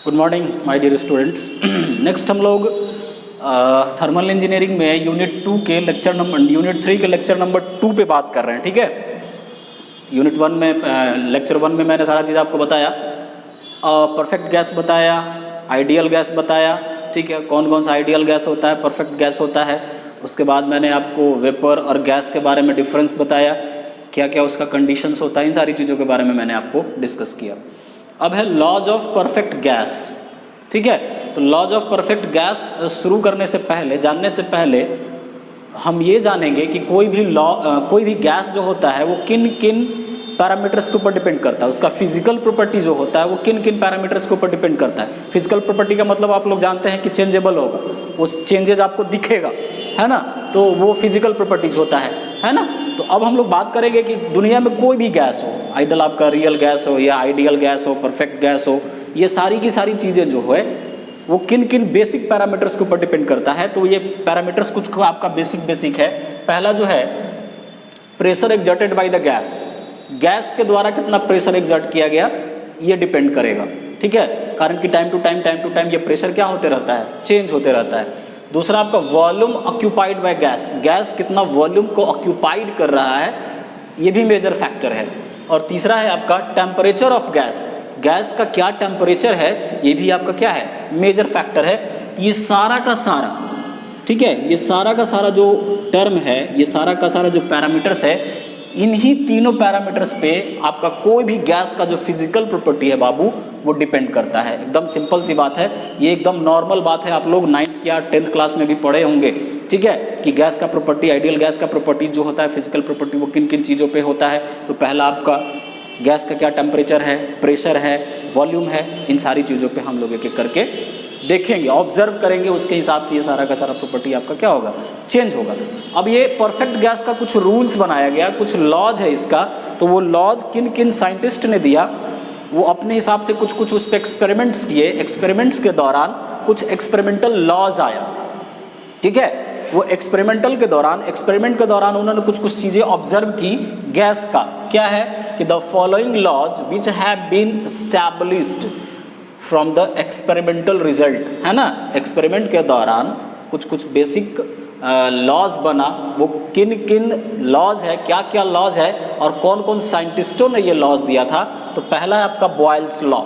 Good morning my dear students. Next हम लोग thermal engineering में यूनिट 3 के लेक्चर नंबर 2 पे बात कर रहे हैं। ठीक है, यूनिट 1 में लेक्चर 1 में मैंने सारा चीज़ आपको बताया, परफेक्ट गैस बताया, आइडियल गैस बताया। ठीक है, कौन कौन सा आइडियल गैस होता है, परफेक्ट गैस होता है। उसके बाद मैंने आपको वेपर और गैस के बारे में डिफरेंस बताया, क्या क्या उसका कंडीशंस होता है, इन सारी चीज़ों के बारे में मैंने आपको डिस्कस किया। अब है लॉज ऑफ परफेक्ट गैस। ठीक है, तो लॉज ऑफ परफेक्ट गैस शुरू करने से पहले, जानने से पहले हम ये जानेंगे कि कोई भी गैस जो होता है वो किन किन पैरामीटर्स के ऊपर डिपेंड करता है। उसका फिजिकल प्रॉपर्टी जो होता है वो किन किन पैरामीटर्स के ऊपर डिपेंड करता है। फिजिकल प्रॉपर्टी का मतलब आप लोग जानते हैं कि चेंजेबल होगा, वो चेंजेस आपको दिखेगा, है ना, तो वो फिजिकल प्रॉपर्टीज होता है ना। तो अब हम लोग बात करेंगे कि दुनिया में कोई भी गैस हो, आइडल आपका रियल गैस हो या आइडियल गैस हो, परफेक्ट गैस हो, ये सारी की सारी चीज़ें जो है वो किन किन बेसिक पैरामीटर्स के ऊपर डिपेंड करता है। तो ये पैरामीटर्स कुछ आपका बेसिक है। पहला जो है pressure exerted by the gas, gas के द्वारा कितना प्रेशर एक्सर्ट किया गया ये डिपेंड करेगा। ठीक है, कारण कि टाइम टू टाइम ये प्रेशर क्या होते रहता है, चेंज होते रहता है। दूसरा आपका volume occupied by gas, gas कितना वॉल्यूम को ऑक्यूपाइड कर रहा है ये भी मेजर फैक्टर है। और तीसरा है आपका टेम्परेचर ऑफ गैस, गैस का क्या टेम्परेचर है ये भी आपका क्या है, मेजर फैक्टर है। ये सारा का सारा, ठीक है, ये सारा का सारा जो टर्म है, ये सारा का सारा जो पैरामीटर्स है, इन्हीं तीनों पैरामीटर्स पे आपका कोई भी गैस का जो फिजिकल प्रॉपर्टी है बाबू वो डिपेंड करता है। एकदम सिंपल सी बात है, ये एकदम नॉर्मल बात है, आप लोग 9th या 10th क्लास में भी पढ़े होंगे। ठीक है, कि गैस का प्रॉपर्टी, आइडियल गैस का प्रॉपर्टी जो होता है, फिजिकल प्रॉपर्टी वो किन किन चीज़ों पे होता है। तो पहला आपका गैस का क्या टेम्परेचर है, प्रेशर है, वॉल्यूम है, इन सारी चीज़ों पे हम लोग एक एक करके देखेंगे, ऑब्जर्व करेंगे, उसके हिसाब से ये सारा का सारा प्रॉपर्टी आपका क्या होगा, चेंज होगा। अब ये परफेक्ट गैस का कुछ रूल्स बनाया गया, कुछ लॉज है इसका। तो वो लॉज किन किन साइंटिस्ट ने दिया, वो अपने हिसाब से कुछ कुछ उस पर एक्सपेरिमेंट्स किए, एक्सपेरिमेंट्स के दौरान कुछ एक्सपेरिमेंटल लॉज आया। ठीक है, वो एक्सपेरिमेंट के दौरान उन्होंने कुछ कुछ चीज़ें ऑब्जर्व की गैस का। क्या है कि the following laws which have been established from the experimental result, है ना, एक्सपेरिमेंट के दौरान कुछ कुछ बेसिक लॉज बना। वो किन किन लॉज है, क्या क्या लॉज है और कौन कौन साइंटिस्टों ने ये लॉज दिया था। तो पहला है आपका बॉयल्स लॉ।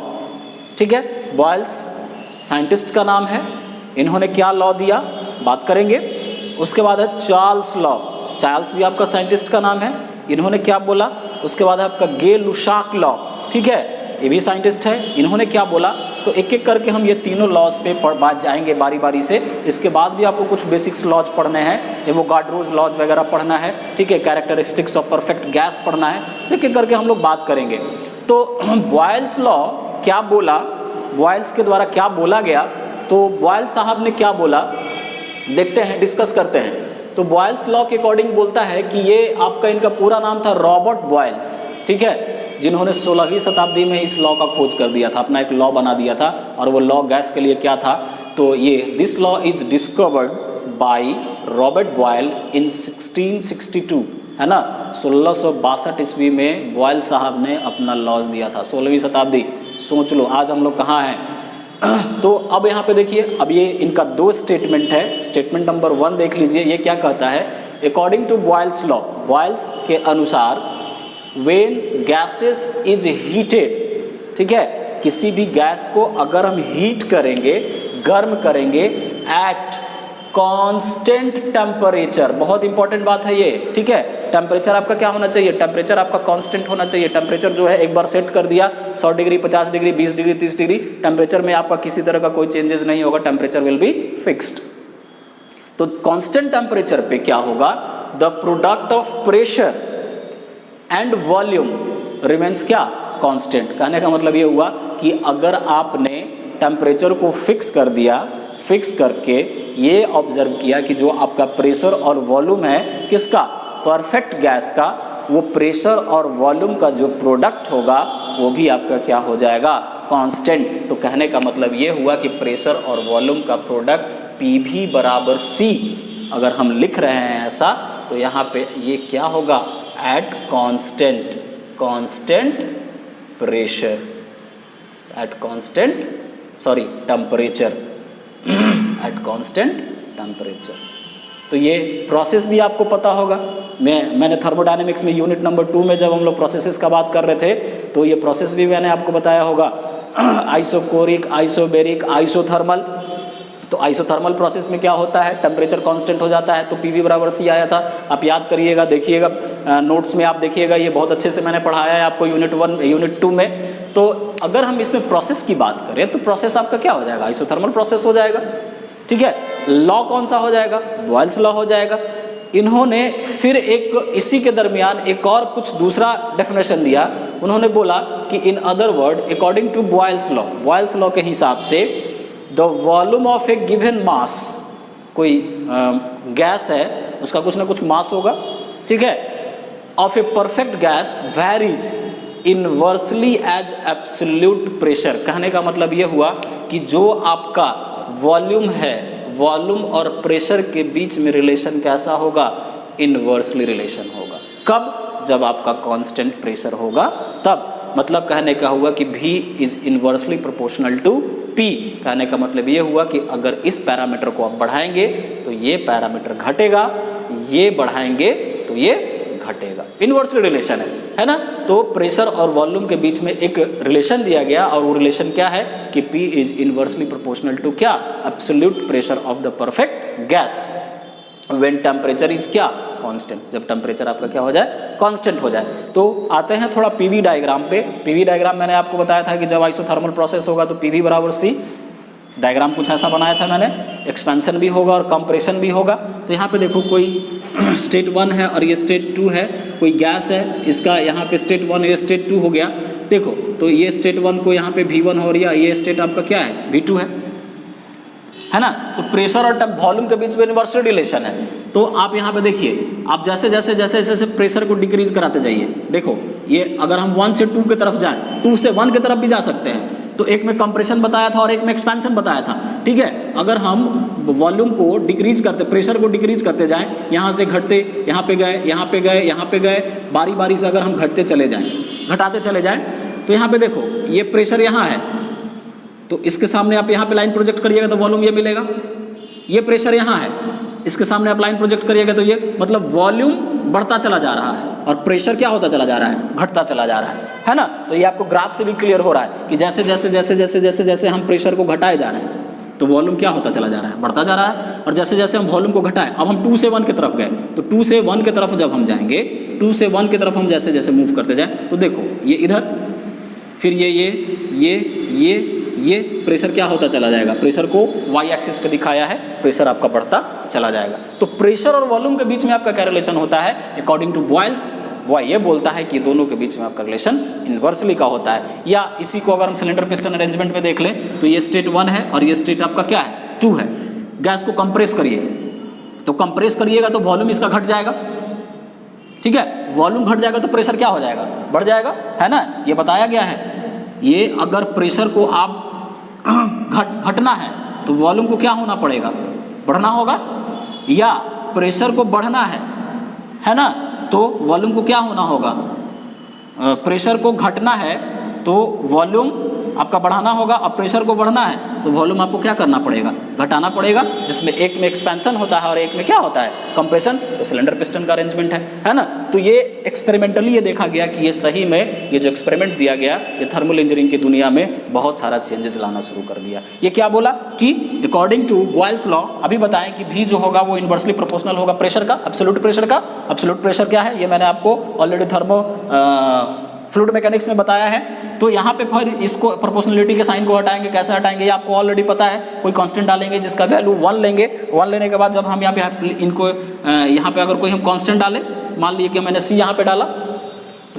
ठीक है, बॉयल्स साइंटिस्ट का नाम है, इन्होंने क्या लॉ दिया बात करेंगे। उसके बाद है चार्ल्स लॉ, चार्ल्स भी आपका साइंटिस्ट का नाम है, इन्होंने क्या बोला। उसके बाद है आपका गे लुशाक लॉ, ठीक है, ये भी साइंटिस्ट है, इन्होंने क्या बोला। तो एक एक करके हम ये तीनों लॉज पे बात जाएंगे बारी बारी से। इसके बाद भी आपको कुछ बेसिक्स लॉज पढ़ने हैं, एवोगाड्रोज लॉज वगैरह पढ़ना है। ठीक है, कैरेक्टरिस्टिक्स ऑफ परफेक्ट गैस पढ़ना है, एक एक करके हम लोग बात करेंगे। तो बॉयल्स लॉ क्या बोला, बॉयल्स के द्वारा क्या बोला गया, तो बॉयल्स साहब ने क्या बोला देखते हैं, डिस्कस करते हैं। तो बॉयल्स लॉ के अकॉर्डिंग बोलता है कि ये आपका, इनका पूरा नाम था रॉबर्ट बॉयल्स, ठीक है, जिन्होंने 16वीं शताब्दी में इस लॉ का खोज कर दिया था, अपना एक लॉ बना दिया था। और वो लॉ गैस के लिए क्या था, तो ये this law is discovered by Robert Boyle in 1662, है ना, 1662 ईस्वी में बॉयल साहब ने अपना लॉज दिया था। 16वीं शताब्दी, सोच लो आज हम लोग कहाँ हैं। तो अब यहाँ पे देखिए, अब ये इनका 2 स्टेटमेंट है। स्टेटमेंट नंबर 1 देख लीजिए, ये क्या कहता है, according to Boyle's law, Boyle's के अनुसार when gases is heated, ठीक है, किसी भी गैस को अगर हम हीट करेंगे, गर्म करेंगे एट कांस्टेंट टेम्परेचर, बहुत इंपॉर्टेंट बात है ये। ठीक है, टेम्परेचर आपका क्या होना चाहिए, टेम्परेचर आपका कांस्टेंट होना चाहिए। टेम्परेचर जो है एक बार सेट कर दिया, 100 degree, 50 degree, 20 degree, 30 degree, temperature में आपका किसी तरह का कोई चेंजेस नहीं होगा, टेम्परेचर विल बी फिक्स्ड। तो कांस्टेंट टेम्परेचर पे क्या होगा, the product of pressure and volume remains क्या, कांस्टेंट। कहने का मतलब ये हुआ कि अगर आपने टेम्परेचर को फिक्स कर दिया, फिक्स करके ये ऑब्जर्व किया कि जो आपका प्रेशर और वॉल्यूम है किसका, परफेक्ट गैस का, वो प्रेशर और वॉल्यूम का जो प्रोडक्ट होगा वो भी आपका क्या हो जाएगा, कांस्टेंट। तो कहने का मतलब ये हुआ कि प्रेशर और वॉल्यूम का प्रोडक्ट PV बराबर C अगर हम लिख रहे हैं ऐसा, तो यहाँ पे ये क्या होगा, eight constant pressure, at constant sorry temperature at constant temperature. तो ये प्रोसेस भी आपको पता होगा। मैंने थर्मोडायनेमिक्स में यूनिट नंबर 2 में जब हम लोग प्रोसेसेस का बात कर रहे थे तो ये प्रोसेस भी मैंने आपको बताया होगा, आइसोकोरिक, आइसोबेरिक, आइसोथर्मल। तो आइसोथर्मल प्रोसेस में क्या होता है, टेम्परेचर कांस्टेंट हो जाता है, तो पीवी बराबर सी आया था। आप याद करिएगा, देखिएगा नोट्स में आप देखिएगा, ये बहुत अच्छे से मैंने पढ़ाया है आपको यूनिट 2 में। तो अगर हम इसमें प्रोसेस की बात करें तो प्रोसेस आपका क्या हो जाएगा, आइसोथर्मल प्रोसेस हो जाएगा, ठीक है। लॉ कौन सा हो जाएगा, बॉयल्स लॉ हो जाएगा। इन्होंने फिर एक इसी के दरमियान एक और कुछ दूसरा डेफिनेशन दिया। उन्होंने बोला कि in other word according to Boyle's law के हिसाब से the volume of a given mass, कोई गैस है उसका कुछ ना कुछ मास होगा, ठीक है, of a perfect gas varies inversely as absolute pressure. कहने का मतलब ये हुआ कि जो आपका वॉल्यूम है, वॉल्यूम और प्रेशर के बीच में रिलेशन कैसा होगा, इनवर्सली रिलेशन होगा। कब, जब आपका कांस्टेंट प्रेशर होगा तब। मतलब कहने का हुआ कि V is inversely proportional to P। कहने का मतलब ये हुआ कि अगर इस पैरामीटर को आप बढ़ाएंगे तो ये पैरामीटर घटेगा, ये बढ़ाएंगे तो ये घटेगा। इनवर्सली रिलेशन है ना। तो प्रेशर और वॉल्यूम के बीच में एक रिलेशन दिया गया और वो रिलेशन क्या है कि P is inversely proportional to क्या, absolute pressure of the perfect gas when temperature is क्या, कांस्टेंट। जब टेम्परेचर आपका क्या हो जाए, कांस्टेंट हो जाए। तो आते हैं थोड़ा पीवी डायग्राम पे। पीवी डायग्राम मैंने आपको बताया था कि जब आइसोथर्मल प्रोसेस होगा तो पीवी बराबर सी। डायग्राम कुछ ऐसा बनाया था मैंने, एक्सपेंशन भी होगा और कंप्रेशन भी होगा। तो यहाँ पे देखो कोई स्टेट 1 है और ये स्टेट 2 है, कोई गैस है, इसका यहाँ पे स्टेट 1 ये स्टेट 2 हो गया। देखो तो ये स्टेट 1 को यहाँ पे V1 हो रहा है, ये स्टेट आपका क्या है, V2 है ना। तो प्रेशर और वॉल्यूम के बीच में इनवर्सली रिलेशन है। तो आप यहाँ पे देखिए, आप जैसे जैसे जैसे जैसे प्रेशर को डिक्रीज कराते जाइए, देखो ये अगर हम 1 से 2 की तरफ जाएं, 2 से 1 की तरफ भी जा सकते हैं। तो एक में कंप्रेशन बताया था और एक में एक्सपेंशन बताया था, ठीक है। अगर हम वॉल्यूम को डिक्रीज करते, प्रेशर को डिक्रीज करते जाएं, यहाँ से घटते, यहाँ पे गए, यहाँ पे गए, यहाँ पे गए, बारी बारी से अगर हम घटते चले जाएं, घटाते चले जाएं, तो यहाँ पे देखो ये प्रेशर यहाँ है, तो इसके सामने आप यहाँ पे लाइन प्रोजेक्ट करिएगा तो वॉल्यूम ये मिलेगा। ये प्रेशर यहाँ है, इसके सामने आप लाइन प्रोजेक्ट करिएगा तो ये मतलब वॉल्यूम बढ़ता चला जा रहा है और प्रेशर क्या होता चला जा रहा है, घटता चला जा रहा है ना। तो ये आपको ग्राफ से भी क्लियर हो रहा है कि जैसे जैसे जैसे जैसे जैसे जैसे हम प्रेशर को घटाए जा रहे हैं तो वॉल्यूम क्या होता चला जा रहा है, बढ़ता जा रहा है। और जैसे जैसे हम वॉल्यूम को घटाएं, अब हम 2 से 1 की तरफ गए, तो 2 से 1 की तरफ जब हम जाएंगे, 2 से 1 की तरफ हम जैसे जैसे मूव करते जाएं, तो देखो ये इधर, फिर ये प्रेशर क्या होता चला जाएगा, प्रेशर को वाई एक्सिस पे दिखाया है, प्रेशर आपका बढ़ता चला जाएगा। तो प्रेशर और वॉल्यूम के बीच में आपका क्या रिलेशन होता है, अकॉर्डिंग टू बॉयल्स वो ये बोलता है कि दोनों के बीच में आपका रिलेशन इन्वर्सली का होता है। या इसी को अगर हम सिलेंडर पिस्टन अरेंजमेंट में देख लें तो ये स्टेट 1 है और ये स्टेट आपका क्या है, 2 है। गैस को कंप्रेस करिए, तो कंप्रेस करिएगा तो वॉल्यूम इसका घट जाएगा, ठीक है। वॉल्यूम घट जाएगा तो प्रेशर क्या हो जाएगा, बढ़ जाएगा, है ना। ये बताया गया है। ये अगर प्रेशर को आप घटना है तो वॉल्यूम को क्या होना पड़ेगा, बढ़ना होगा। या प्रेशर को बढ़ना है ना, तो वॉल्यूम को क्या होना होगा, प्रेशर को घटना है तो वॉल्यूम आपका बढ़ाना होगा, और प्रेशर को बढ़ना है तो वॉल्यूम आपको क्या करना पड़ेगा, घटाना पड़ेगा। जिसमें एक में एक्सपेंशन होता है और एक में क्या होता है, कंप्रेशन। तो सिलेंडर पिस्टन का अरेंजमेंट है ना। तो ये एक्सपेरिमेंटली ये देखा गया कि ये सही में ये जो एक्सपेरिमेंट दिया गया ये थर्मल इंजीनियरिंग की दुनिया में बहुत सारा चेंजेस लाना शुरू कर दिया। ये क्या बोला कि अकॉर्डिंग टू बॉयल्स लॉ, अभी बताएं कि भी जो होगा वो इनवर्सली प्रोपोर्शनल होगा प्रेशर का, एब्सोल्यूट प्रेशर का। एब्सोल्यूट प्रेशर क्या है, ये मैंने आपको ऑलरेडी फ्लूइड मैकेनिक्स में बताया है। तो यहाँ पे फिर इसको प्रोपोर्शनलिटी के साइन को हटाएंगे, कैसे हटाएंगे ये आपको ऑलरेडी पता है। कोई कांस्टेंट डालेंगे जिसका वैल्यू 1 लेंगे, 1 लेने के बाद जब हम यहाँ पे इनको यहाँ पे अगर कोई हम कांस्टेंट डालें, मान लीजिए कि मैंने C यहाँ पे डाला,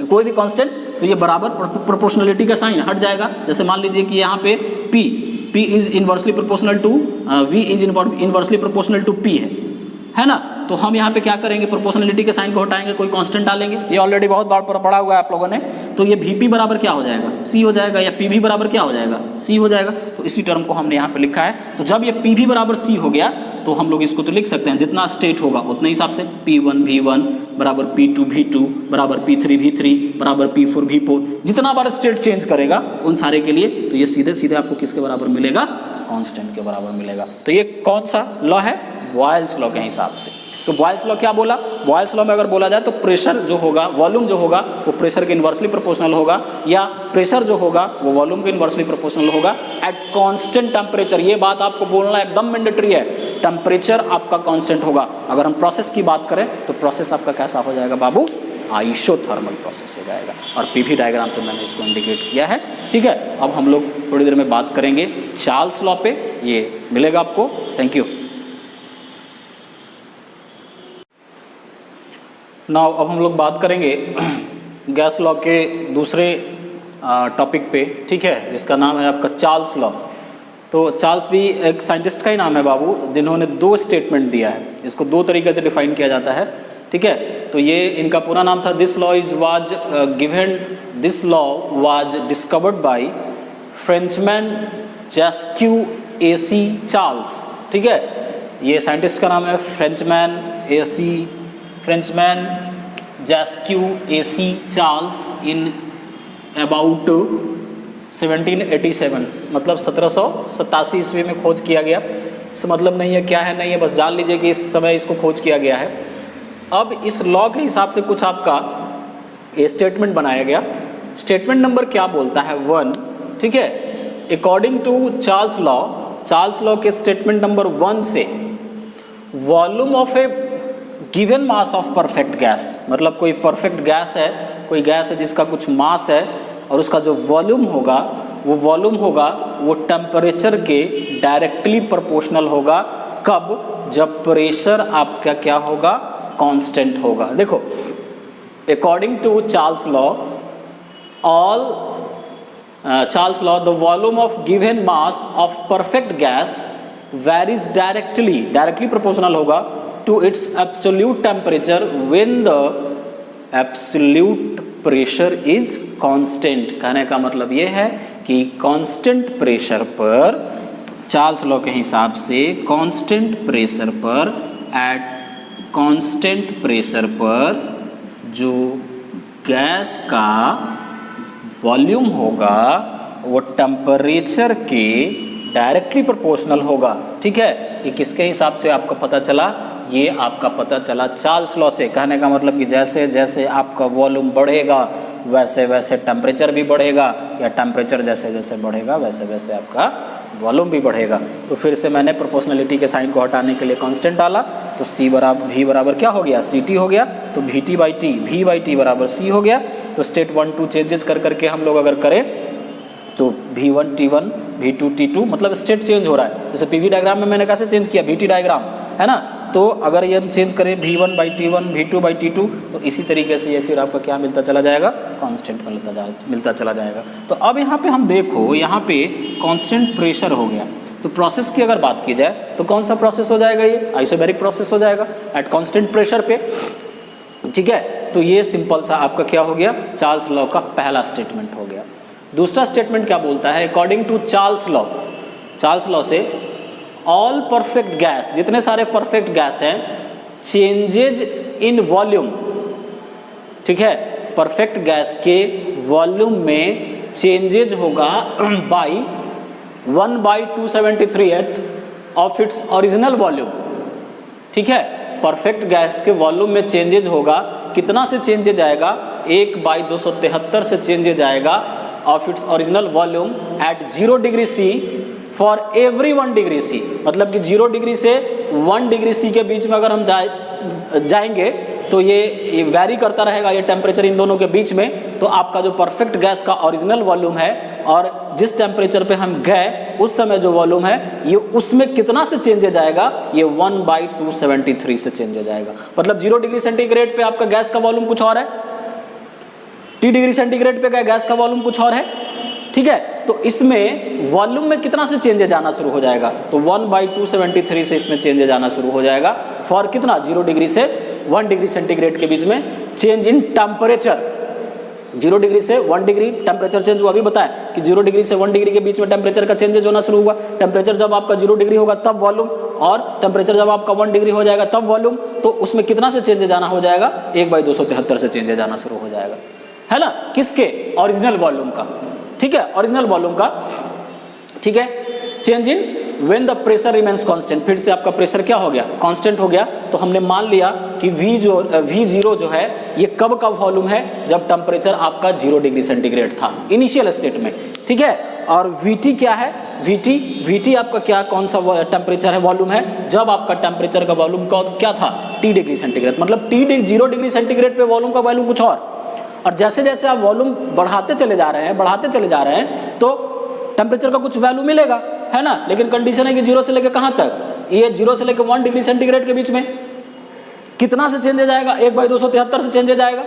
कोई भी कांस्टेंट, तो ये बराबर प्रोपोर्शनलिटी का साइन हट जाएगा। जैसे मान लीजिए कि यहाँ पे P is inversely proportional to V is inversely proportional to P है ना। तो हम यहाँ पे क्या करेंगे, प्रोपोर्शनलिटी के साइन को हटाएंगे, कोई कांस्टेंट डालेंगे, ये ऑलरेडी बहुत बार पढ़ा हुआ है आप लोगों ने। तो ये Vp बराबर क्या हो जाएगा, C हो जाएगा, या Pv बराबर क्या हो जाएगा, C हो जाएगा। तो इसी टर्म को हमने यहाँ पे लिखा है। तो जब ये Pv बराबर C हो गया तो हम लोग इसको तो लिख सकते हैं, जितना स्टेट होगा उतने हिसाब से, P1 V1 बराबर P2 V2 बराबर P3 V3 बराबर P4 V4, जितना बार स्टेट चेंज करेगा उन सारे के लिए, तो ये सीधे सीधे आपको किसके बराबर मिलेगा, कांस्टेंट के बराबर मिलेगा। तो ये कौन सा लॉ है, बॉयल्स लॉ के हिसाब से। तो बॉयल्स लॉ क्या बोला, बॉयल्स लॉ में अगर बोला जाए तो प्रेशर जो होगा, वॉल्यूम जो होगा वो प्रेशर के इन्वर्सली प्रोपोर्शनल होगा, या प्रेशर जो होगा वो वॉल्यूम के इन्वर्सली प्रोपोर्शनल होगा एट कांस्टेंट टेम्परेचर। ये बात आपको बोलना एकदम मैंडेटरी है, टेम्परेचर आपका कांस्टेंट होगा। अगर हम प्रोसेस की बात करें तो प्रोसेस आपका कैसा हो जाएगा बाबू, आइसोथर्मल प्रोसेस हो जाएगा। और पीवी डायग्राम पे मैंने इसको इंडिकेट किया है, ठीक है। अब हम लोग थोड़ी देर में बात करेंगे चार्ल्स लॉ पे, ये मिलेगा आपको। Thank you. नाउ अब हम लोग बात करेंगे गैस लॉ के दूसरे टॉपिक पे, ठीक है, जिसका नाम है आपका चार्ल्स लॉ। तो चार्ल्स भी एक साइंटिस्ट का ही नाम है बाबू, जिन्होंने दो स्टेटमेंट दिया है। इसको दो तरीके से डिफाइन किया जाता है, ठीक है। तो ये इनका पूरा नाम था, this law was discovered by Frenchman Jacques AC Charles, ठीक है। ये साइंटिस्ट का नाम है Frenchman Jacques AC Charles in about 1787, मतलब 1787 ईस्वी में खोज किया गया। इसका मतलब नहीं है क्या है नहीं है, बस जान लीजिए कि इस समय इसको खोज किया गया है। अब इस लॉ के हिसाब से कुछ आपका स्टेटमेंट बनाया गया। स्टेटमेंट नंबर क्या बोलता है, 1, ठीक है। अकॉर्डिंग टू चार्ल्स लॉ के स्टेटमेंट नंबर 1 से volume of a given mass of perfect gas, मतलब कोई परफेक्ट गैस है, कोई गैस है जिसका कुछ मास है, और उसका जो वॉल्यूम होगा वो टेम्परेचर के डायरेक्टली प्रोपोर्शनल होगा। कब, जब प्रेशर आपका क्या होगा, कांस्टेंट होगा। देखो, according to Charles law the volume of given mass of perfect gas varies directly proportional होगा to its absolute temperature when the absolute pressure is constant। कहने का मतलब ये है कि कांस्टेंट प्रेशर पर, चार्ल्स लॉ के हिसाब से कांस्टेंट प्रेशर पर, एट कांस्टेंट प्रेशर पर जो गैस का वॉल्यूम होगा वो टेम्परेचर के डायरेक्टली प्रोपोर्शनल होगा, ठीक है। ये किसके हिसाब से आपका पता चला, ये आपका पता चला चार्ल्स लॉ से। कहने का मतलब कि जैसे जैसे आपका वॉल्यूम बढ़ेगा वैसे वैसे टेम्परेचर भी बढ़ेगा, या टेम्परेचर जैसे जैसे बढ़ेगा वैसे वैसे आपका वॉल्यूम भी बढ़ेगा। तो फिर से मैंने प्रोपोर्शनलिटी के साइन को हटाने के लिए कांस्टेंट डाला, तो V बराबर क्या हो गया, CT हो गया। तो V/T बराबर C हो गया। तो स्टेट 1 2 चेंजेस कर करके हम लोग अगर करें तो V1 T1 V2 T2, मतलब स्टेट चेंज हो रहा है। जैसे पीवी डायग्राम में मैंने कैसे चेंज किया, VT डायग्राम है ना। तो अगर ये हम चेंज करें V1/T1 V2/T2, तो इसी तरीके से ये फिर आपका क्या मिलता चला जाएगा, कांस्टेंट मिलता चला जाएगा। तो अब यहाँ पे हम देखो, यहाँ पे कांस्टेंट प्रेशर हो गया। तो प्रोसेस की अगर बात की जाए तो कौन सा प्रोसेस हो जाएगा, ये आइसोबैरिक प्रोसेस हो जाएगा एट कांस्टेंट प्रेशर पे, ठीक है। तो ये सिंपल सा आपका क्या हो गया, चार्ल्स लॉ का पहला स्टेटमेंट हो गया। दूसरा स्टेटमेंट क्या बोलता है, अकॉर्डिंग टू चार्ल्स लॉ से ऑल परफेक्ट गैस, जितने सारे परफेक्ट गैस हैं, चेंजेज इन वॉल्यूम, ठीक है, परफेक्ट गैस के वॉल्यूम में चेंजेज होगा by 1/273 of its original volume, ठीक है। परफेक्ट गैस के वॉल्यूम में चेंजेज होगा, कितना से चेंजेज आएगा, 1/273 से चेंजेज आएगा of its original volume at 0 degree C for every 1 degree C। मतलब कि 0 डिग्री से 1 डिग्री C के बीच में अगर हम जाएंगे तो ये वैरी करता रहेगा, ये टेम्परेचर इन दोनों के बीच में। तो आपका जो परफेक्ट गैस का ओरिजिनल वॉल्यूम है और जिस टेम्परेचर पे हम गए उस समय जो वॉल्यूम है, ये उसमें कितना से चेंजेज आएगा, ये 1/273 से चेंजेज आएगा। मतलब 0 डिग्री सेंटीग्रेड पे आपका गैस का वॉल्यूम कुछ और है, T डिग्री सेंटीग्रेड पे गैस का वॉल्यूम कुछ और है, ठीक है। तो इसमें वॉल्यूम में कितना से चेंजेज आना शुरू हो जाएगा, तो 1/273 से इसमें चेंजेज आना शुरू हो जाएगा। फॉर कितना 0 डिग्री से 1 डिग्री सेंटीग्रेड के बीच में चेंज इन टेम्परेचर। 0 डिग्री से 1 डिग्री टेम्परेचर चेंज हुआ, अभी बताएं कि 0 डिग्री से 1 डिग्री के बीच में टेम्परेचर का चेंजेज होना शुरू हुआ। टेम्परेचर जब आपका 0 डिग्री होगा तब वॉल्यूम, और टेम्परेचर जब आपका 1 डिग्री हो जाएगा तब वॉल्यूम, तो उसमें कितना से चेंजेज आना हो जाएगा 1/273 से चेंजेज आना शुरू हो जाएगा, है ना, किसके ओरिजिनल वॉल्यूम का, ठीक है, ओरिजिनल वॉल्यूम का, ठीक है। Change in when the pressure remains constant, फिर से आपका प्रेशर क्या हो गया, कांस्टेंट हो गया। तो हमने मान लिया कि V0 जो है ये कब का वॉल्यूम है, जब टेम्परेचर आपका 0 डिग्री सेंटीग्रेड था इनिशियल स्टेट में, ठीक है। और VT क्या है, VT आपका क्या, कौन सा टेम्परेचर है, वॉल्यूम है, जब आपका टेम्परेचर का वॉल्यूम क्या था T डिग्री सेंटीग्रेड, मतलब 0 डिग्री सेंटीग्रेड पे वॉल्यूम का वैल्यू कुछ और जैसे जैसे आप वॉल्यूम बढ़ाते चले जा रहे हैं तो टेम्परेचर का कुछ वैल्यू मिलेगा, है ना। लेकिन कंडीशन है कि 0 से लेकर कहां तक, ये 0 से लेकर 1 डिग्री सेंटीग्रेड के बीच में कितना से चेंज जाएगा, 1/273 से चेंज जाएगा,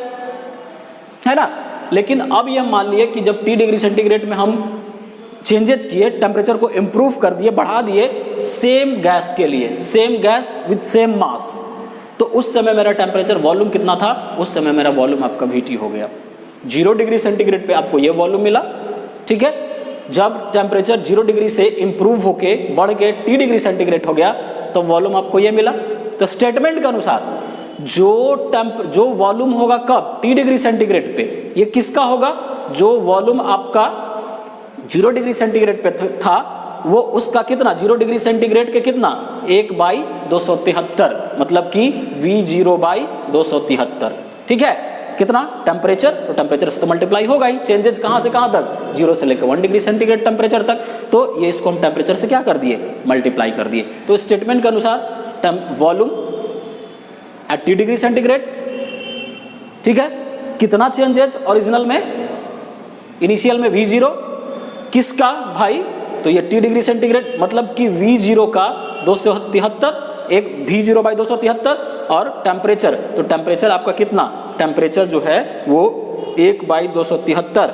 है ना। लेकिन अब यह मान लिए कि जब T डिग्री सेंटीग्रेड में हम चेंजेस किए, टेम्परेचर को इंप्रूव कर दिए, बढ़ा दिए सेम गैस के लिए, same gas with same mass, तो उस समय मेरा टेम्परेचर वॉल्यूम कितना था, उस समय मेरा वॉल्यूम आपका VT हो गया। 0 डिग्री सेंटीग्रेड पे आपको ये वॉल्यूम मिला, ठीक है। जब टेम्परेचर 0 डिग्री से इंप्रूव होके बढ़ के T डिग्री सेंटीग्रेड हो गया तो वॉल्यूम आपको ये मिला। तो स्टेटमेंट के अनुसार जो वॉल्यूम होगा कब T डिग्री सेंटीग्रेड पे, ये किसका होगा, जो वॉल्यूम आपका 0 डिग्री सेंटीग्रेड पे था वो उसका कितना, 0 डिग्री सेंटीग्रेड के कितना 1/273, मतलब कि V0/273, ठीक है। कितना टेम्परेचर, तो टेम्परेचर से तो मल्टीप्लाई होगा ही, चेंजेस कहां से कहां तक, 0 से लेकर 1 डिग्री सेंटीग्रेड टेम्परेचर तक, तो ये इसको हम टेम्परेचर से क्या कर दिए, मल्टीप्लाई कर दिए। तो स्टेटमेंट के अनुसार volume at T degree centigrade, ठीक है, कितना चेंजेज ओरिजिनल में, इनिशियल में V0 किसका भाई, तो ये T डिग्री सेंटीग्रेड, मतलब कि V0 का 273, एक V0/273, और टेम्परेचर, तो टेम्परेचर आपका कितना, टेम्परेचर जो है वो 1/273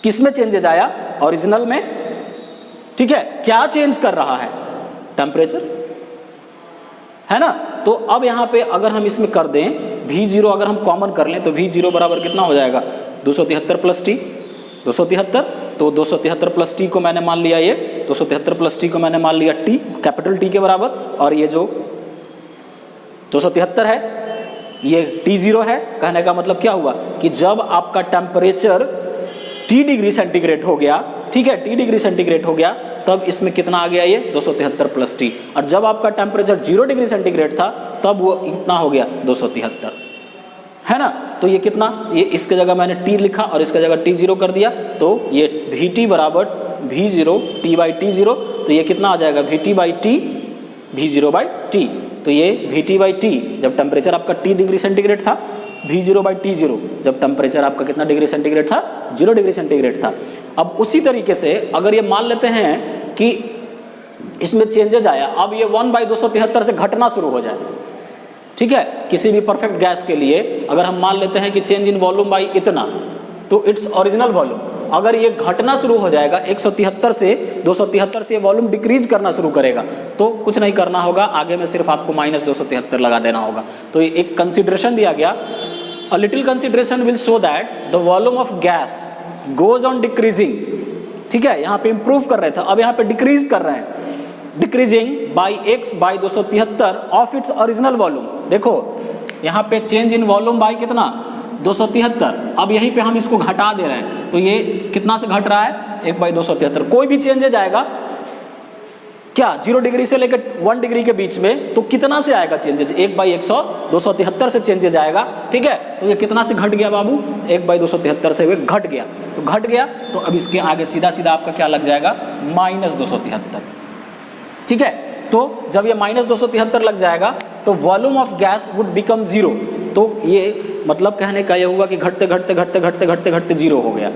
किस में चेंजेज आया, ओरिजिनल में, ठीक है। क्या चेंज कर रहा है, टेम्परेचर, है ना। तो अब यहां पे अगर हम इसमें कर दें V0, अगर हम कॉमन कर लें तो V0 बराबर कितना हो जाएगा, 273 प्लस T, 273, तो 273 प्लस T को मैंने मान लिया, ये 273 प्लस T को मैंने मान लिया T, कैपिटल T के बराबर, और ये जो 273 है ये T0 है। कहने का मतलब क्या हुआ कि जब आपका टेम्परेचर T डिग्री सेंटीग्रेड हो गया, ठीक है, T डिग्री सेंटीग्रेड हो गया, तब इसमें कितना आ गया, ये 273 प्लस T, और जब आपका टेम्परेचर 0 डिग्री सेंटीग्रेड था तब वो इतना हो गया 273, है ना। तो ये कितना, ये इसके जगह मैंने T लिखा और इसके जगह T0 कर दिया, तो ये VT बराबर V0 T/T0, तो ये कितना आ जाएगा, VT/T V0/T, तो ये VT/T जब टेम्परेचर आपका T डिग्री सेंटीग्रेड था, V0/T0 जब टेम्परेचर आपका कितना डिग्री सेंटीग्रेड था, 0 डिग्री सेंटीग्रेड था। अब उसी तरीके से अगर ये मान लेते हैं कि इसमें चेंजेज आया, अब ये 1/273 से घटना शुरू हो जाए, ठीक है, किसी भी परफेक्ट गैस के लिए अगर हम मान लेते हैं कि चेंज इन वॉल्यूम बाई इतना, तो इट्स ओरिजिनल वॉल्यूम, अगर ये घटना शुरू हो जाएगा 173 से 273 से, ये वॉल्यूम डिक्रीज करना शुरू करेगा, तो कुछ नहीं करना होगा, आगे में सिर्फ आपको -273 लगा देना होगा। तो ये एक कंसिडरेशन दिया गया, a little consideration will show that the volume of gas goes on decreasing, ठीक है, यहाँ पे इंप्रूव कर रहे थे, अब यहाँ पे डिक्रीज कर रहे हैं, decreasing by x/273 of its original volume. देखो यहाँ पे चेंज इन वॉल्यूम बाई कितना, 273, अब यहीं पे हम इसको घटा दे रहे हैं, तो ये कितना से घट रहा है, 1/273। कोई भी चेंजेज आएगा क्या 0 डिग्री से लेकर 1 डिग्री के बीच में, तो कितना से आएगा चेंजेज, 1/273 से चेंजेज आएगा, ठीक है। तो ये कितना से घट गया बाबू, 1/273 से हुए घट गया, तो घट गया, तो अब इसके आगे सीधा सीधा आपका क्या लग जाएगा, -273, ठीक है। तो जब ये -273 लग जाएगा तो volume of gas would become 0, तो ये मतलब कहने का ये हुआ कि घटते घटते घटते घटते घटते घटते 0 हो गया,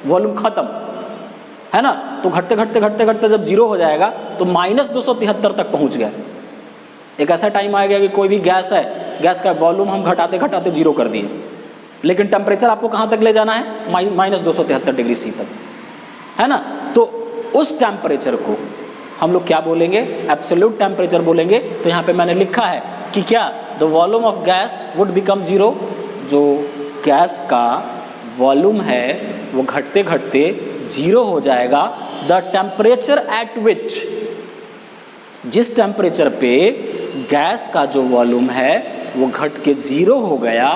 वॉल्यूम खत्म, है ना। तो घटते घटते घटते घटते जब 0 हो जाएगा तो -273 तक पहुंच गया। एक ऐसा टाइम आ गया कि कोई भी गैस है, गैस का वॉल्यूम हम घटाते घटाते 0 कर दिए, लेकिन टेम्परेचर आपको कहाँ तक ले जाना है, -273 डिग्री C तक, है ना। तो उस टेम्परेचर को हम लोग क्या बोलेंगे, एब्सोल्यूट टेम्परेचर बोलेंगे। तो यहाँ पे मैंने लिखा है कि क्या, the volume of gas would become zero, जो गैस का वॉल्यूम है वो घटते घटते जीरो हो जाएगा। द टेम्परेचर एट विच, जिस टेम्परेचर पे गैस का जो वॉल्यूम है वो घट के जीरो हो गया,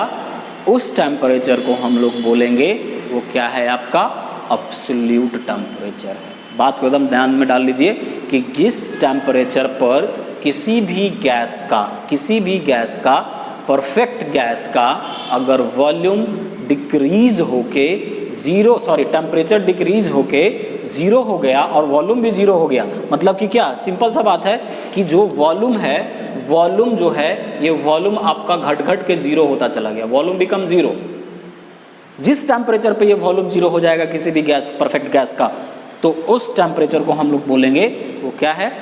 उस टेम्परेचर को हम लोग बोलेंगे वो क्या है आपका, एब्सोल्यूट टेम्परेचर है। बात को एकदम ध्यान में डाल लीजिए कि जिस टेम्परेचर पर किसी भी गैस का परफेक्ट गैस का अगर वॉल्यूम डिक्रीज होके टेम्परेचर डिक्रीज होके जीरो हो गया और वॉल्यूम भी जीरो हो गया, मतलब कि क्या, सिंपल सा बात है कि जो वॉल्यूम है, वॉल्यूम जो है ये वॉल्यूम आपका घट घट के जीरो होता चला गया, वॉल्यूम बिकम जीरो। जिस टेम्परेचर पे ये वॉल्यूम जीरो हो जाएगा किसी भी गैस, परफेक्ट गैस का, तो उस टेम्परेचर को हम लोग बोलेंगे वो क्या है,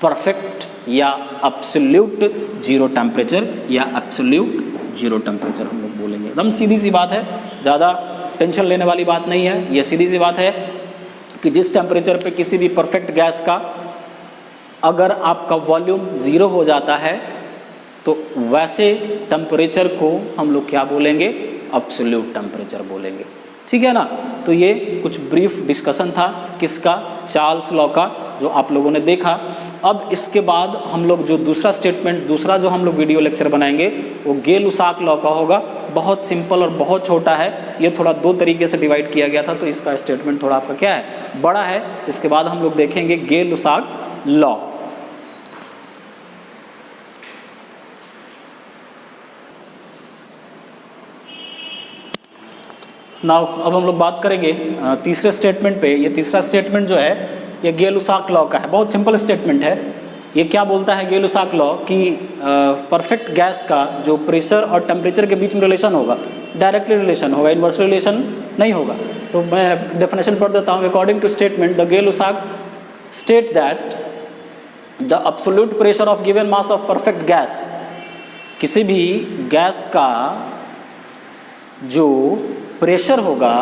परफेक्ट या एब्सोल्यूट जीरो टेम्परेचर, या एब्सोल्यूट जीरो टेम्परेचर हम लोग बोलेंगे। एकदम सीधी सी बात है, ज़्यादा टेंशन लेने वाली बात नहीं है। ये सीधी सी बात है कि जिस टेम्परेचर पे किसी भी परफेक्ट गैस का अगर आपका वॉल्यूम ज़ीरो हो जाता है तो वैसे टेम्परेचर को हम लोग क्या बोलेंगे, एब्सोल्यूट टेम्परेचर बोलेंगे। ठीक है ना। तो ये कुछ ब्रीफ डिस्कशन था किसका, चार्ल्स लॉ का, जो आप लोगों ने देखा। अब इसके बाद हम लोग जो दूसरा जो हम लोग वीडियो लेक्चर बनाएंगे वो गे-लुसाक लॉ का होगा। बहुत सिंपल और बहुत छोटा है, ये थोड़ा दो तरीके से डिवाइड किया गया था, तो इसका स्टेटमेंट थोड़ा आपका क्या है, बड़ा है। इसके बाद हम लोग देखेंगे गे-लुसाक लॉ। नाउ अब हम लोग बात करेंगे तीसरे स्टेटमेंट पे। ये तीसरा स्टेटमेंट जो है ये गे-लुसाक लॉ का है। बहुत सिंपल स्टेटमेंट है। ये क्या बोलता है गे-लुसाक लॉ कि परफेक्ट गैस का जो प्रेशर और टेम्परेचर के बीच में रिलेशन होगा, डायरेक्टली रिलेशन होगा, इन्वर्स रिलेशन नहीं होगा। तो मैं डेफिनेशन पढ़ देता हूँ। According to statement, the Gay Lussac state that the absolute pressure of given mass of perfect gas, किसी भी गैस का जो प्रेशर होगा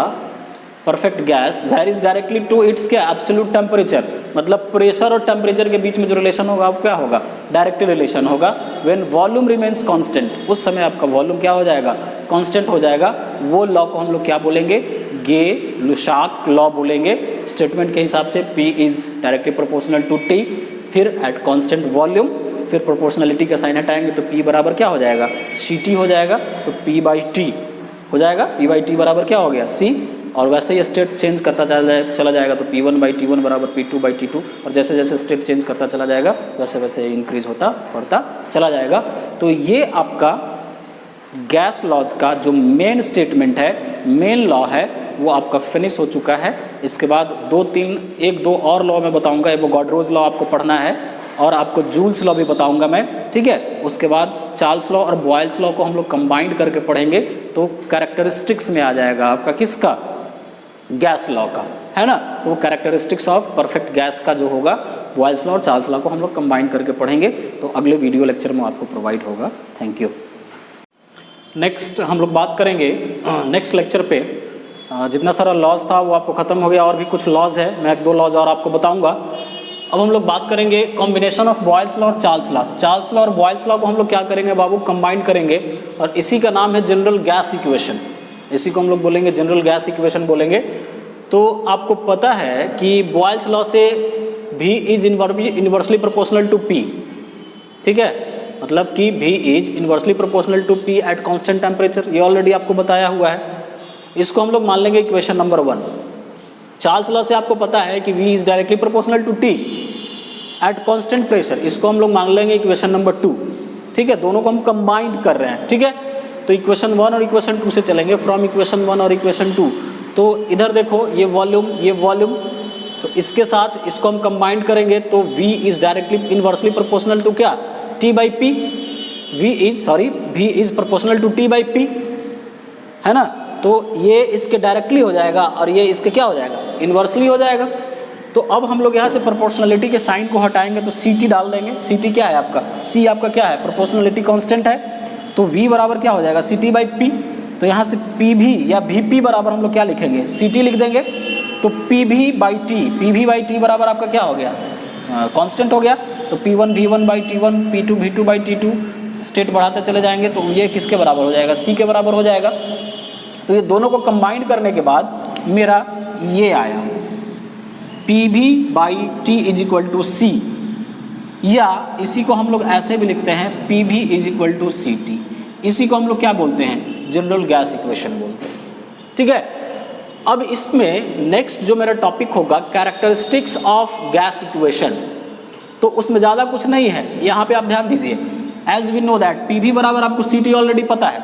perfect gas varies directly to its क्या, एब्सोल्यूट टेम्परेचर। मतलब प्रेशर और टेम्परेचर के बीच में जो रिलेशन होगा वो क्या होगा, डायरेक्ट रिलेशन होगा। व्हेन वॉल्यूम रिमेन्स कांस्टेंट, उस समय आपका वॉल्यूम क्या हो जाएगा, कांस्टेंट हो जाएगा। वो लॉ को हम लोग क्या बोलेंगे, गे-लुसाक लॉ बोलेंगे। स्टेटमेंट के हिसाब से P is directly proportional to T, फिर एट कांस्टेंट वॉल्यूम, फिर प्रोपोर्शनलिटी का साइन हटाएंगे तो P बराबर क्या हो जाएगा, CT हो जाएगा। तो P/T हो जाएगा, P/T बराबर क्या हो गया, C। और वैसे ही स्टेट चेंज करता चला जाएगा तो P1/T1 बराबर P2/T2, और जैसे जैसे स्टेट चेंज करता चला जाएगा वैसे वैसे इंक्रीज होता बढ़ता चला जाएगा। तो ये आपका गैस लॉज का जो मेन स्टेटमेंट है, मेन लॉ है, वो आपका फिनिश हो चुका है। इसके बाद एक दो और लॉ मैं बताऊंगा। वो गॉडरोज लॉ आपको पढ़ना है और आपको जूल्स लॉ भी बताऊंगा मैं, ठीक है। उसके बाद चार्ल्स लॉ और बॉयल्स लॉ को हम लोग कंबाइंड करके पढ़ेंगे तो कैरेक्टरिस्टिक्स में आ जाएगा आपका किसका, गैस लॉ का, है ना। तो कैरेक्टरिस्टिक्स ऑफ परफेक्ट गैस का जो होगा बॉयल्स लॉ और चार्ल्स लॉ को हम लोग कंबाइन करके पढ़ेंगे। तो अगले वीडियो लेक्चर में आपको प्रोवाइड होगा। Thank you. नेक्स्ट हम लोग बात करेंगे नेक्स्ट लेक्चर पे, जितना सारा लॉज था वो आपको ख़त्म हो गया, और भी कुछ लॉज है, मैं 1-2 लॉज और आपको बताऊंगा। अब हम लोग बात करेंगे कॉम्बिनेशन ऑफ बॉयल्स लॉ और चार्ल्स लॉ। चार्ल्स लॉ और बॉयल्स लॉ को हम लोग क्या करेंगे बाबू, कंबाइन करेंगे, और इसी का नाम है जनरल गैस इक्वेशन। इसी को हम लोग बोलेंगे जनरल गैस इक्वेशन बोलेंगे। तो आपको पता है कि बॉयल्स लॉ से V is inversely proportional to P, ठीक है। मतलब कि V is inversely proportional to P at constant temperature, ये ऑलरेडी आपको बताया हुआ है। इसको हम लोग मान लेंगे इक्वेशन नंबर 1। चार्ल्स लॉ से आपको पता है कि V is directly proportional to T at constant pressure, इसको हम लोग मान लेंगे इक्वेशन नंबर 2, ठीक है। दोनों को हम कंबाइंड कर रहे हैं, ठीक है। तो इक्वेशन 1 और इक्वेशन 2 से चलेंगे, फ्रॉम इक्वेशन 1 और इक्वेशन 2। तो इधर देखो ये वॉल्यूम, तो इसके साथ इसको हम कंबाइंड करेंगे तो V is directly inversely proportional to क्या, T/P। V is proportional to T/P, है ना। तो ये इसके डायरेक्टली हो जाएगा और ये इसके क्या हो जाएगा, इन्वर्सली हो जाएगा। तो अब हम लोग यहाँ से प्रोपोर्शनलिटी के साइन को हटाएंगे तो CT डाल देंगे। CT क्या है आपका, C आपका क्या है, प्रोपोर्शनलिटी कांस्टेंट है। तो V बराबर क्या हो जाएगा, CT/P। तो यहाँ से P भी या VP बराबर हम लोग क्या लिखेंगे, CT लिख देंगे। तो पी बाई टी बराबर आपका क्या हो गया, कांस्टेंट हो गया। तो P1 V1 by T1, P2 V2 by T2, state बढ़ाते चले जाएंगे तो ये किसके बराबर हो जाएगा, C के बराबर हो जाएगा। तो ये दोनों को कंबाइन करने के बाद मेरा ये आया PV by T is equal to C, या इसी को हम लोग ऐसे भी लिखते हैं PV is equal to CT। इसी को हम लोग क्या बोलते हैं, जनरल गैस इक्वेशन बोलते हैं, ठीक है। अब इसमें नेक्स्ट जो मेरा टॉपिक होगा कैरेक्टरिस्टिक्स ऑफ गैस इक्वेशन, तो उसमें ज़्यादा कुछ नहीं है, यहाँ पे आप ध्यान दीजिए। As we know that PV बराबर आपको CT ऑलरेडी पता है,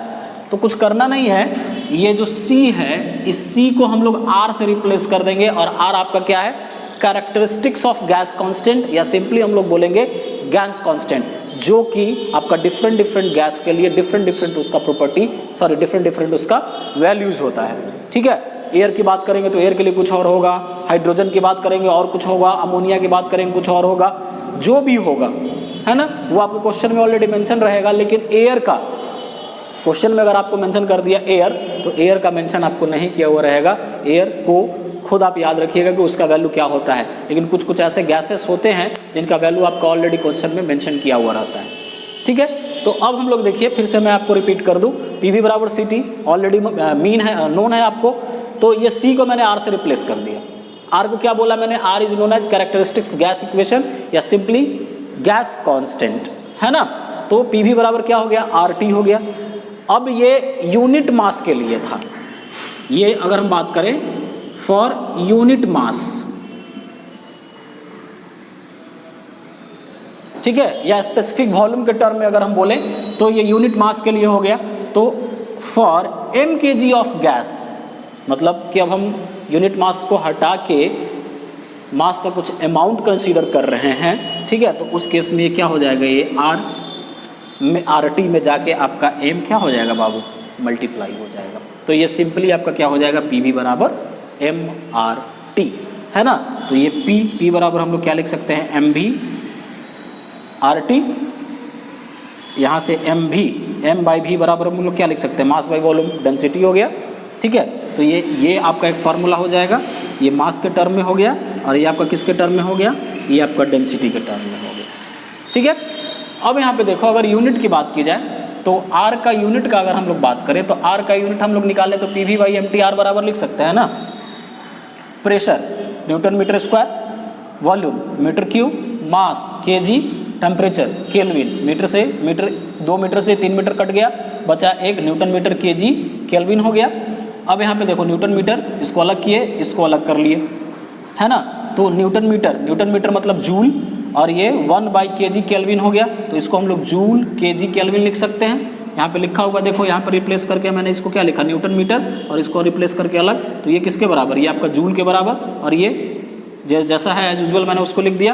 तो कुछ करना नहीं है। ये जो C है, इस C को हम लोग R से रिप्लेस कर देंगे, और R आपका क्या है, कैरेक्टरिस्टिक्स ऑफ गैस कांस्टेंट, या सिंपली हम लोग बोलेंगे गैस कांस्टेंट, जो कि आपका डिफरेंट गैस के लिए डिफरेंट उसका प्रॉपर्टी, सॉरी डिफरेंट उसका वैल्यूज होता है, ठीक है। एयर की बात करेंगे तो एयर के लिए कुछ और होगा, हाइड्रोजन की बात करेंगे और कुछ होगा, अमोनिया की बात करेंगे कुछ और होगा, जो भी होगा, है ना, वो आपके क्वेश्चन में ऑलरेडी मेंशन रहेगा। लेकिन एयर का क्वेश्चन में अगर आपको मेंशन कर दिया एयर, तो एयर का मेंशन आपको नहीं किया हुआ रहेगा। एयर को खुद आप याद रखिएगा कि उसका वैल्यू क्या होता है। लेकिन कुछ ऐसे गैसेस होते हैं जिनका वैल्यू आपका ऑलरेडी क्वेश्चन में मेंशन किया हुआ रहता है, ठीक है। तो अब हम लोग देखिए, फिर से मैं आपको रिपीट कर दूं, PV बराबर CT ऑलरेडी मीन है, नोन है आपको। तो ये C को मैंने R से रिप्लेस कर दिया। R को क्या बोला मैंने, R is known as characteristics gas equation, या सिंपली गैस कांस्टेंट, है ना। तो PV बराबर क्या हो गया, RT हो गया। अब ये यूनिट मास के लिए था, ये अगर हम बात करें फॉर यूनिट मास, ठीक है, या स्पेसिफिक वॉल्यूम के टर्म में अगर हम बोलें तो ये यूनिट मास के लिए हो गया। तो फॉर mkg ऑफ गैस, मतलब कि अब हम यूनिट मास को हटा के मास का कुछ अमाउंट कंसीडर कर रहे हैं, ठीक है। तो उस केस में ये क्या हो जाएगा, ये RT में जाके आपका m क्या हो जाएगा बाबू, मल्टीप्लाई हो जाएगा। तो ये सिंपली आपका क्या हो जाएगा, PV बराबर mRT, है ना। तो ये P बराबर हम लोग क्या लिख सकते हैं, MV RT, यहाँ से M बाई V बराबर हम लोग क्या लिख सकते हैं, मास बाई वॉल्यूम डेंसिटी हो गया, ठीक है। तो ये आपका एक फार्मूला हो जाएगा, ये मास के टर्म में हो गया, और ये आपका किसके टर्म में हो गया, ये आपका डेंसिटी के टर्म में हो गया, ठीक है। अब यहाँ पे देखो, अगर यूनिट की बात की जाए तो R का यूनिट का अगर हम लोग बात करें तो R का यूनिट हम लोग निकालें तो PV बाई MT R बराबर लिख सकते हैं ना। Pressure newton metre square, volume metre cube, mass kg, temperature kelvin, metre 2 metre से 3 मीटर कट गया, बचा 1 न्यूटन मीटर kg केल्विन हो गया। अब यहाँ पे देखो न्यूटन मीटर, इसको अलग किए, इसको अलग कर लिए, है ना। तो न्यूटन मीटर मतलब जूल, और ये 1 बाई kg केल्विन हो गया, तो इसको हम लोग जूल kg केल्विन लिख सकते हैं। यहाँ पे लिखा हुआ देखो, यहाँ पर रिप्लेस करके मैंने इसको क्या लिखा, न्यूटन मीटर, और इसको रिप्लेस करके अलग, तो ये किसके बराबर, ये आपका जूल के बराबर, और ये जैसा है एज यूजुअल मैंने उसको लिख दिया,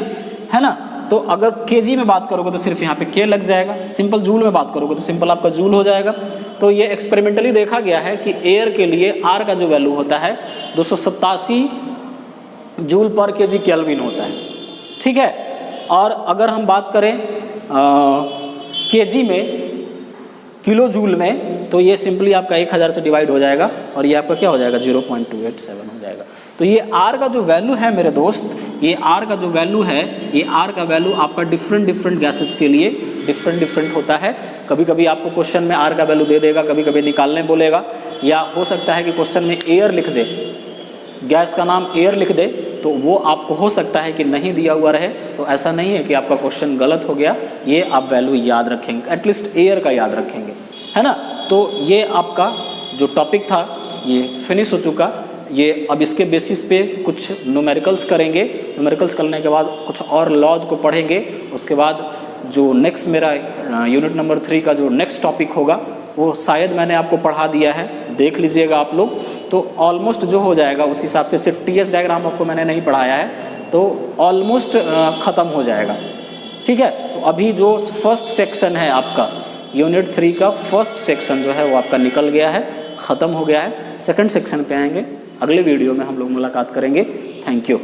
है ना। तो अगर kg में बात करोगे तो सिर्फ यहाँ पे k लग जाएगा, सिंपल जूल में बात करोगे तो सिंपल आपका जूल हो जाएगा। तो ये एक्सपेरिमेंटली देखा गया है कि एयर के लिए R का जो वैल्यू होता है 287 जूल पर kg केल्विन होता है, ठीक है। और अगर हम बात करें kg में, किलो जूल में, तो ये सिंपली आपका 1000 से डिवाइड हो जाएगा, और ये आपका क्या हो जाएगा, 0.287 हो जाएगा। तो ये R का जो वैल्यू है मेरे दोस्त, ये R का जो वैल्यू है, ये R का वैल्यू आपका डिफरेंट गैसेस के लिए डिफरेंट होता है। कभी कभी आपको क्वेश्चन में R का वैल्यू दे देगा, कभी कभी निकालने बोलेगा, या हो सकता है कि क्वेश्चन में एयर लिख दे, गैस का नाम एयर लिख दे, तो वो आपको हो सकता है कि नहीं दिया हुआ रहे। तो ऐसा नहीं है कि आपका क्वेश्चन गलत हो गया, ये आप वैल्यू याद रखेंगे, एटलीस्ट एयर का याद रखेंगे, है ना। तो ये आपका जो टॉपिक था ये फिनिश हो चुका। ये अब इसके बेसिस पे कुछ न्यूमेरिकल्स करेंगे, न्यूमेरिकल्स करने के बाद कुछ और लॉज को पढ़ेंगे। उसके बाद जो नेक्स्ट मेरा यूनिट नंबर 3 का जो नेक्स्ट टॉपिक होगा वो शायद मैंने आपको पढ़ा दिया है, देख लीजिएगा आप लोग। तो ऑलमोस्ट जो हो जाएगा उस हिसाब से, सिर्फ TS डायग्राम आपको मैंने नहीं पढ़ाया है, तो ऑलमोस्ट ख़त्म हो जाएगा, ठीक है। तो अभी जो फर्स्ट सेक्शन है आपका यूनिट 3 का फर्स्ट सेक्शन जो है वो आपका निकल गया है, ख़त्म हो गया है। सेकंड सेक्शन पे आएंगे, अगले वीडियो में हम लोग मुलाकात करेंगे। Thank you.